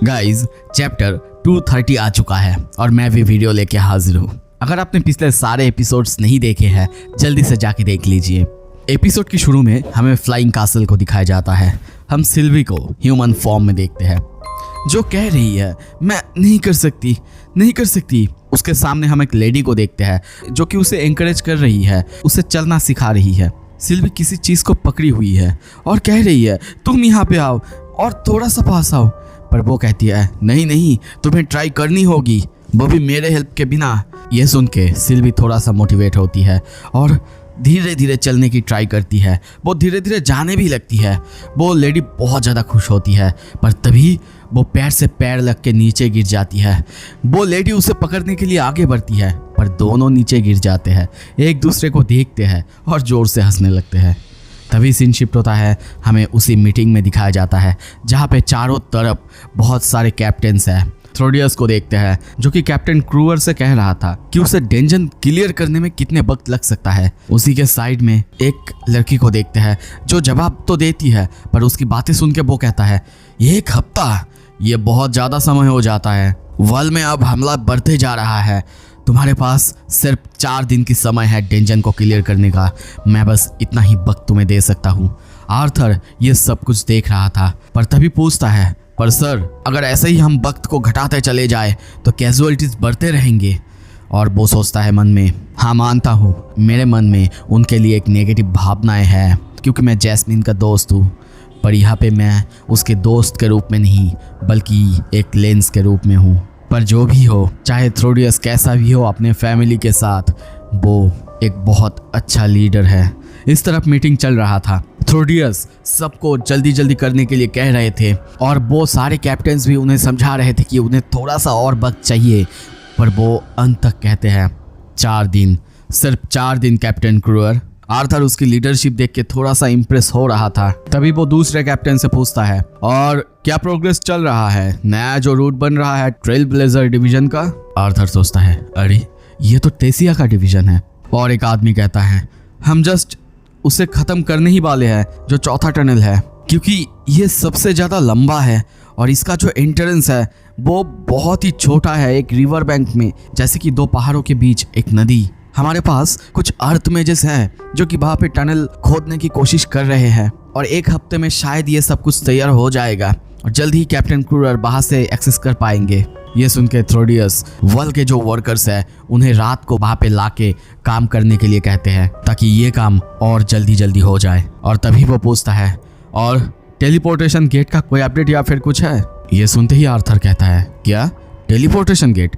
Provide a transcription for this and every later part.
Guys chapter 230 आ चुका है और मैं भी वीडियो लेके हाजिर हूँ। अगर आपने पिछले सारे एपिसोड्स नहीं देखे हैं जल्दी से जाके देख लीजिए। एपिसोड की शुरू में हमें फ्लाइंग कासल को दिखाया जाता है। हम सिल्वी को ह्यूमन फॉर्म में देखते हैं जो कह रही है मैं नहीं कर सकती। उसके सामने हम एक लेडी को देखते हैं जो कि उसे एनकरेज कर रही है, उसे चलना सिखा रही है। सिल्वी किसी चीज़ को पकड़ी हुई है और कह रही है तुम यहाँ पे आओ और थोड़ा सा पास आओ, पर वो कहती है नहीं तुम्हें ट्राई करनी होगी, वो भी मेरे हेल्प के बिना। ये सुन के सिल्वी थोड़ा सा मोटिवेट होती है और धीरे धीरे चलने की ट्राई करती है। वो धीरे धीरे जाने भी लगती है। वो लेडी बहुत ज़्यादा खुश होती है, पर तभी वो पैर से पैर लग के नीचे गिर जाती है। वो लेडी उसे पकड़ने के लिए आगे बढ़ती है, पर दोनों नीचे गिर जाते हैं, एक दूसरे को देखते हैं और ज़ोर से हंसने लगते हैं। तभी सीन शिफ्ट होता है, हमें उसी मीटिंग में दिखाया जाता है जहाँ पे चारों तरफ बहुत सारे कैप्टन्स हैं। थ्रोडियस को देखते हैं जो कि कैप्टन क्रूअर से कह रहा था कि उसे डेंजन क्लियर करने में कितने वक्त लग सकता है। उसी के साइड में एक लड़की को देखते हैं जो जवाब तो देती है, पर उसकी बातें सुन के वो कहता है 1 हफ्ता, ये बहुत ज़्यादा समय हो जाता है। वर्ल्ड में अब हमला बढ़ते जा रहा है, तुम्हारे पास सिर्फ 4 दिन की समय है डेंजन को क्लियर करने का। मैं बस इतना ही वक्त तुम्हें दे सकता हूँ। आर्थर ये सब कुछ देख रहा था, पर तभी पूछता है पर सर अगर ऐसे ही हम वक्त को घटाते चले जाए तो कैजुअलिटीज बढ़ते रहेंगे। और वो सोचता है मन में हाँ मानता हूँ, मेरे मन में उनके लिए एक नेगेटिव भावनाएं हैं क्योंकि मैं जैस्मिन का दोस्त हूँ, पर यहाँ पे मैं उसके दोस्त के रूप में नहीं बल्कि एक लेंस के रूप में हूँ। पर जो भी हो, चाहे थ्रोडियस कैसा भी हो अपने फैमिली के साथ, वो एक बहुत अच्छा लीडर है। इस तरफ मीटिंग चल रहा था। थ्रोडियस सबको जल्दी करने के लिए कह रहे थे और वो सारे कैप्टन्स भी उन्हें समझा रहे थे कि उन्हें थोड़ा सा और वक्त चाहिए, पर वो अंत तक कहते हैं 4 दिन, सिर्फ 4 दिन कैप्टन क्रूअर। आर्थर उसकी लीडरशिप देख के थोड़ा सा इम्प्रेस हो रहा था। तभी वो दूसरे कैप्टन से पूछता है और क्या प्रोग्रेस चल रहा है, नया जो रूट बन रहा है ट्रेल ब्लेजर डिवीजन का। आर्थर सोचता है अरे ये तो टेसिया का डिवीजन है। और एक आदमी कहता है हम जस्ट उसे खत्म करने ही वाले हैं, जो चौथा टनल है, क्योंकि ये सबसे ज़्यादा लंबा है और इसका जो एंट्रेंस है वो बहुत ही छोटा है, एक रिवर बैंक में, जैसे कि 2 पहाड़ों के बीच एक नदी। हमारे पास कुछ अर्थ मेजेस हैं जो कि वहाँ पे टनल खोदने की कोशिश कर रहे हैं और 1 हफ्ते में शायद ये सब कुछ तैयार हो जाएगा और जल्द ही कैप्टन क्रूअर वहाँ से एक्सेस कर पाएंगे। ये सुन के थ्रोडियस वर्ल्ड के जो वर्कर्स हैं उन्हें रात को वहाँ पे लाके काम करने के लिए कहते हैं ताकि ये काम और जल्दी हो जाए। और तभी वो पूछता है और टेलीपोर्टेशन गेट का कोई अपडेट या फिर कुछ है। ये सुनते ही आर्थर कहता है क्या टेलीपोर्टेशन गेट।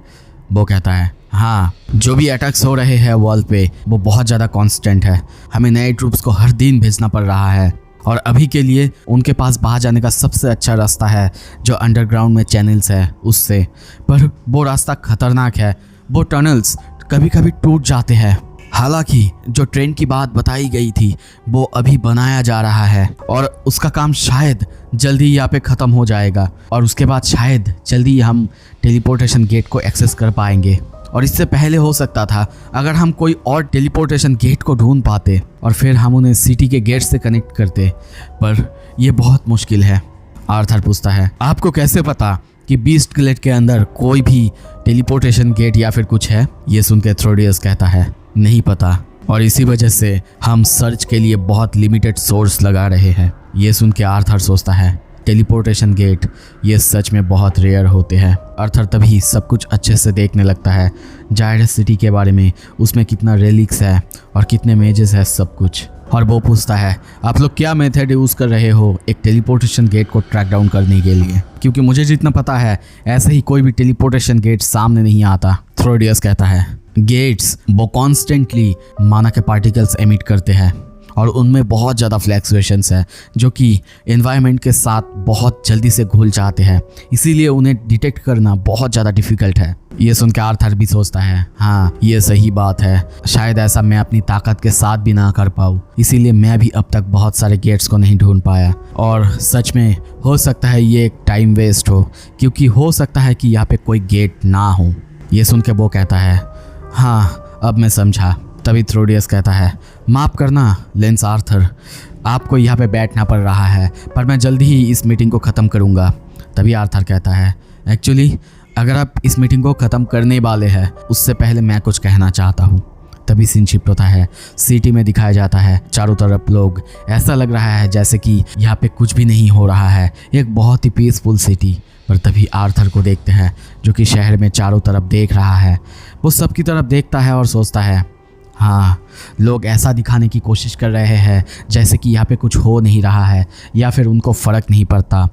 वो कहता है हाँ, जो भी अटैक्स हो रहे हैं वर्ल्ड पे वो बहुत ज़्यादा कांस्टेंट है, हमें नए ट्रूप्स को हर दिन भेजना पड़ रहा है और अभी के लिए उनके पास बाहर जाने का सबसे अच्छा रास्ता है जो अंडरग्राउंड में चैनल्स है उससे, पर वो रास्ता खतरनाक है। वो टनल्स कभी कभी टूट जाते हैं। हालांकि जो ट्रेन की बात बताई गई थी वो अभी बनाया जा रहा है और उसका काम शायद जल्दी यहाँ पे ख़त्म हो जाएगा और उसके बाद शायद जल्दी हम टेलीपोर्टेशन गेट को एक्सेस कर पाएंगे। और इससे पहले हो सकता था अगर हम कोई और टेलीपोर्टेशन गेट को ढूंढ पाते और फिर हम उन्हें सिटी के गेट से कनेक्ट करते, पर यह बहुत मुश्किल है। आर्थर पूछता है आपको कैसे पता कि बीस्ट ग्लेड के अंदर कोई भी टेलीपोर्टेशन गेट या फिर कुछ है। ये सुन के थ्रोडियस कहता है नहीं पता और इसी वजह से हम सर्च के लिए बहुत लिमिटेड सोर्स लगा रहे हैं। ये सुन के आर्थर सोचता है टेलीपोर्टेशन गेट ये सच में बहुत रेयर होते हैं। आर्थर तभी सब कुछ अच्छे से देखने लगता है, जायरस सिटी के बारे में, उसमें कितना रेलिक्स है और कितने मेजेस है सब कुछ। और वो पूछता है आप लोग क्या मेथड यूज़ कर रहे हो एक टेलीपोर्टेशन गेट को ट्रैक डाउन करने के लिए, क्योंकि मुझे जितना पता है ऐसे ही कोई भी टेलीपोर्टेशन गेट सामने नहीं आता। थ्रोडियस कहता है गेट्स वो कॉन्स्टेंटली माना के पार्टिकल्स एमिट करते हैं और उनमें बहुत ज़्यादा फ्लैक्चुएशंस है जो कि एनवायरनमेंट के साथ बहुत जल्दी से घुल जाते हैं, इसीलिए उन्हें डिटेक्ट करना बहुत ज़्यादा डिफ़िकल्ट है। ये सुन के आर्थर भी सोचता है हाँ ये सही बात है, शायद ऐसा मैं अपनी ताकत के साथ भी ना कर पाऊँ, इसीलिए मैं भी अब तक बहुत सारे गेट्स को नहीं ढूंढ पाया। और सच में हो सकता है ये एक टाइम वेस्ट हो, क्योंकि हो सकता है कि यहाँ पे कोई गेट ना हो। ये सुन के वो कहता है हाँ अब मैं समझा। तभी थ्रोडियस कहता है माफ़ करना लेंस आर्थर, आपको यहाँ पे बैठना पड़ रहा है, पर मैं जल्दी ही इस मीटिंग को ख़त्म करूँगा। तभी आर्थर कहता है, एक्चुअली अगर आप इस मीटिंग को ख़त्म करने वाले हैं उससे पहले मैं कुछ कहना चाहता हूँ। तभी सीन शिफ्ट होता है, सिटी में दिखाया जाता है चारों तरफ लोग, ऐसा लग रहा है जैसे कि यहाँ पे कुछ भी नहीं हो रहा है, एक बहुत ही पीसफुल सिटी। पर तभी आर्थर को देखते हैं जो कि शहर में चारों तरफ देख रहा है। वो सबकी तरफ देखता है और सोचता है, हाँ, लोग ऐसा दिखाने की कोशिश कर रहे हैं जैसे कि यहाँ पे कुछ हो नहीं रहा है या फिर उनको फ़र्क नहीं पड़ता,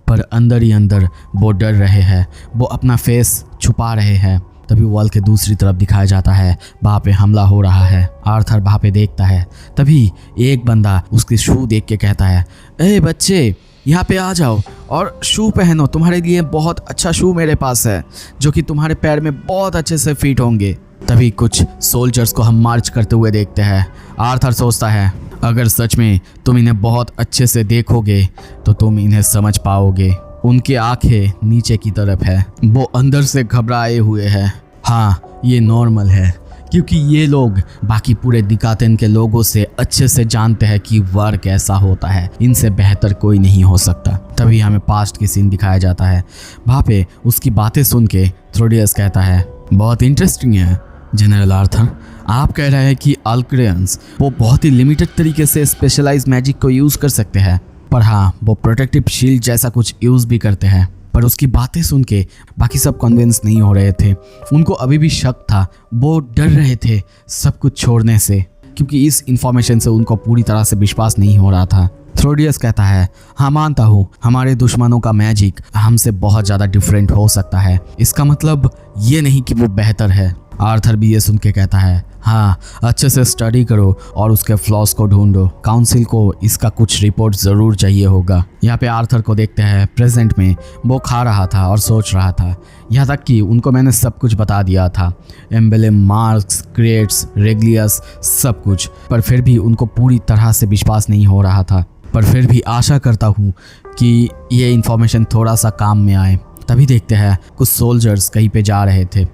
पर अंदर ही अंदर वो डर रहे हैं, वो अपना फेस छुपा रहे हैं। तभी वॉल के दूसरी तरफ दिखाया जाता है, वहाँ पे हमला हो रहा है। आर्थर वहाँ पे देखता है, तभी एक बंदा उसके शू देख के कहता है, ए बच्चे, यहाँ पे आ जाओ और शू पहनो, तुम्हारे लिए बहुत अच्छा शू मेरे पास है जो कि तुम्हारे पैर में बहुत अच्छे से फिट होंगे। तभी कुछ सोल्जर्स को हम मार्च करते हुए देखते हैं। आर्थर सोचता है, अगर सच में तुम इन्हें बहुत अच्छे से देखोगे तो तुम इन्हें समझ पाओगे। उनकी आंखें नीचे की तरफ है, वो अंदर से घबराए हुए हैं। हाँ, ये नॉर्मल है क्योंकि ये लोग बाकी पूरे दिकातेन के लोगों से अच्छे से जानते हैं कि वार कैसा होता है, इनसे बेहतर कोई नहीं हो सकता। तभी हमें पास्ट की सीन दिखाया जाता है। वहाँ पे उसकी बातें सुन के थ्रोडियस कहता है, बहुत इंटरेस्टिंग है जनरल आर्थर, आप कह रहे हैं कि अल्क्रेयंस वो बहुत ही लिमिटेड तरीके से स्पेशलाइज मैजिक को यूज़ कर सकते हैं, पर हाँ, वो प्रोटेक्टिव शील्ड जैसा कुछ यूज़ भी करते हैं। पर उसकी बातें सुन के बाकी सब कन्विंस नहीं हो रहे थे, उनको अभी भी शक था, वो डर रहे थे सब कुछ छोड़ने से क्योंकि इस इंफॉर्मेशन से उनको पूरी तरह से विश्वास नहीं हो रहा था। थ्रोडियस कहता है, हाँ मानता हूँ, हमारे दुश्मनों का मैजिक हमसे बहुत ज़्यादा डिफरेंट हो सकता है, इसका मतलब ये नहीं कि वो बेहतर है। आर्थर भी ये सुन के कहता है, हाँ, अच्छे से स्टडी करो और उसके फ्लॉस को ढूंढो, काउंसिल को इसका कुछ रिपोर्ट ज़रूर चाहिए होगा। यहाँ पे आर्थर को देखते हैं प्रेजेंट में वो खा रहा था और सोच रहा था, यहाँ तक कि उनको मैंने सब कुछ बता दिया था, एम्बेलम, मार्क्स, क्रेट्स, रेगलियस, सब कुछ, पर फिर भी उनको पूरी तरह से विश्वास नहीं हो रहा था। पर फिर भी आशा करता हूँ कि ये इन्फॉर्मेशन थोड़ा सा काम में आए। तभी देखते हैं कुछ सोल्जर्स कहीं पे जा रहे थे,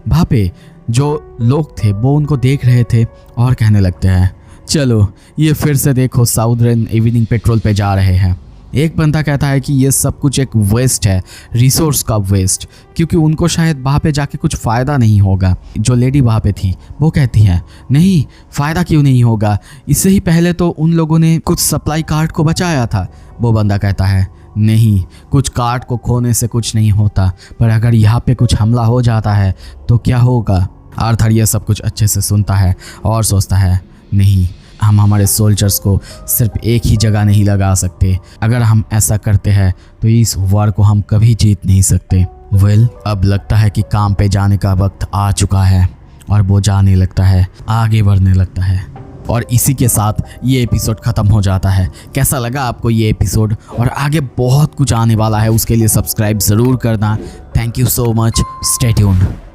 वहाँ पे जो लोग थे वो उनको देख रहे थे और कहने लगते हैं, चलो ये फिर से देखो साउदर्न इवनिंग पेट्रोल पे जा रहे हैं। एक बंदा कहता है कि ये सब कुछ एक वेस्ट है, रिसोर्स का वेस्ट, क्योंकि उनको शायद वहाँ पे जाके कुछ फ़ायदा नहीं होगा। जो लेडी वहाँ पे थी वो कहती है, नहीं, फ़ायदा क्यों नहीं होगा, इससे ही पहले तो उन लोगों ने कुछ सप्लाई कार्ट को बचाया था। वो बंदा कहता है, नहीं, कुछ कार्ट को खोने से कुछ नहीं होता, पर अगर यहाँ पे कुछ हमला हो जाता है तो क्या होगा। आर्थर ये सब कुछ अच्छे से सुनता है और सोचता है, नहीं, हम हमारे सोल्जर्स को सिर्फ एक ही जगह नहीं लगा सकते, अगर हम ऐसा करते हैं तो इस वार को हम कभी जीत नहीं सकते। अब लगता है कि काम पे जाने का वक्त आ चुका है और वो जाने लगता है, आगे बढ़ने लगता है। और इसी के साथ ये एपिसोड ख़त्म हो जाता है। कैसा लगा आपको ये एपिसोड, और आगे बहुत कुछ आने वाला है, उसके लिए सब्सक्राइब ज़रूर करना। Thank you so much, stay tuned.